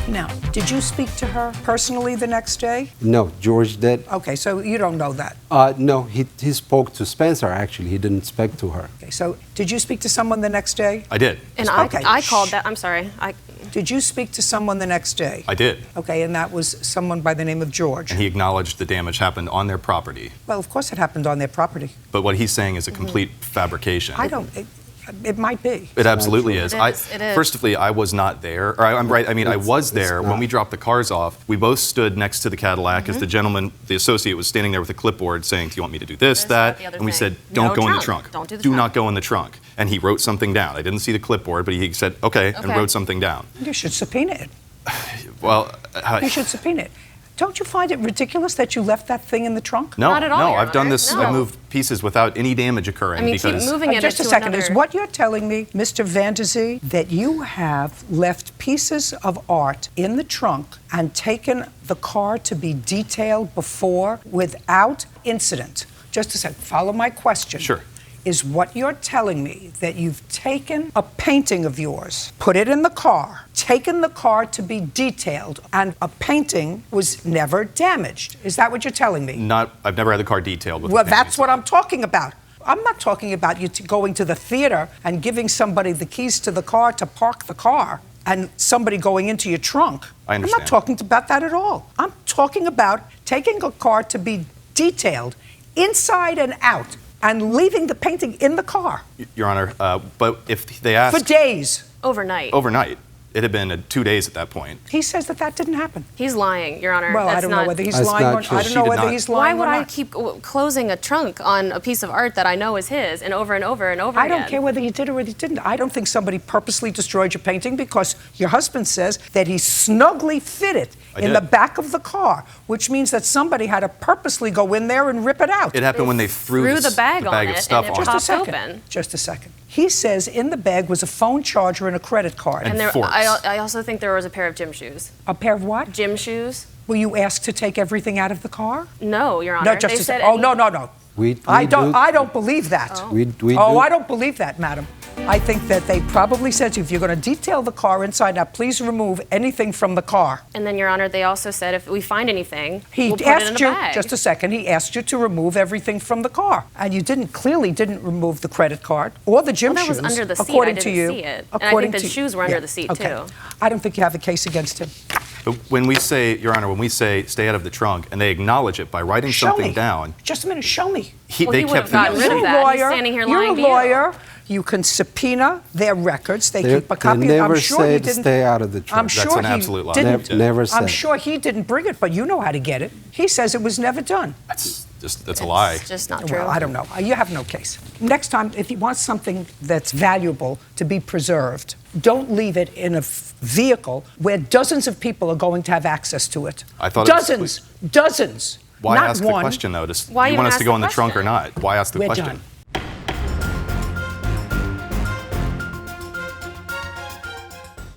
Now, did you speak to her personally the next day? No, George did. Okay, so you don't know that. No, he spoke to Spencer, actually. He didn't speak to her. Okay, so did you speak to someone the next day? I did. And Okay. I called that. I'm sorry. Did you speak to someone the next day? I did. Okay, and that was someone by the name of George. And he acknowledged the damage happened on their property. Well, of course it happened on their property. But what he's saying is a complete fabrication. I don't, it might be. It absolutely is. It is. Firstly, I was not there. Or I'm right. I mean, I was there when we dropped the cars off. We both stood next to the Cadillac as the gentleman, the associate, was standing there with a clipboard saying, "Do you want me to do this, that?" the other And we thing. said, "Don't No go in the trunk. trunk. Don't do the Do trunk." not go in the trunk." And he wrote something down. I didn't see the clipboard, but he said, "Okay," and Okay. wrote something down. You should subpoena it. Well, You should subpoena it. Don't you find it ridiculous that you left that thing in the trunk? no, Not at all, no. Your I've done Honor. this. No. I've moved pieces without any damage occurring I mean, keep because moving it Just a to second. another. Is what you're telling me, Mr. Vanderzee, that you have left pieces of art in the trunk and taken the car to be detailed before without incident? Just a second. Follow my question. Sure. Is what you're telling me that you've taken a painting of yours, put it in the car, taken the car to be detailed, and a painting was never damaged? Is that what you're telling me? I've never had the car detailed with. Well, the painting. that's what I'm talking about. I'm not talking about you going to the theater and giving somebody the keys to the car to park the car and somebody going into your trunk. I understand. I'm not talking about that at all. I'm talking about taking a car to be detailed inside and out and leaving the painting in the car Your Honor, but if they asked for days. Overnight. overnight, it had been 2 days at that point. He says that that didn't happen. He's lying, Your Honor. Well, That's I don't not, know whether he's That's lying not or true. I She don't know did whether not. he's Why lying would or I not. keep closing a trunk on a piece of art that I know is his and over and over and over I again? don't care whether he did or whether he didn't. I don't think somebody purposely destroyed your painting because your husband says that he snugly fit it I in did. the back of the car, which means that somebody had to purposely go in there and rip it out. It happened when they threw the bag on of it stuff and it on popped it. open. Just a second. He says in the bag was a phone charger and a credit card. And there, forks. I also think there was a pair of gym shoes. A pair of what? Gym shoes? Were you asked to take everything out of the car? No, Your Honor. No, just They a said second. Oh, any- no. I don't believe that. We I don't believe that, madam. I think that they probably said to you, if you're going to detail the car inside out, please remove anything from the car. And then, Your Honor, they also said if we find anything, He we'll put it in a asked you, bag. just a second, he asked you to remove everything from the car. And you clearly didn't remove the credit card or the gym Well, that shoes. was under the seat. According I to didn't you. see it. And I According think the to- shoes were under yeah, the seat, okay. too. I don't think you have a case against him. But when we say, Your Honor, when we say stay out of the trunk, and they acknowledge it by writing Show something me. down, Just a minute, show me. Well, they he would kept have gotten rid You're of a that. He's lawyer. standing here You're lying a to you. lawyer. You can subpoena their records. They keep a copy. They never I'm sure he said didn't. stay out of the trunk. I'm sure That's an he absolute lie. didn't. Never I'm said. sure he didn't bring it, but you know how to get it. He says it was never done. that's a lie. It's just not true. Well, I don't know. You have no case. Next time, if you want something that's valuable to be preserved, don't leave it in a vehicle where dozens of people are going to have access to it. I thought it was- dozens. Why not ask one. the question, though? Why Do you even want us ask to go the in the trunk or question? not? Why ask the We're question? done.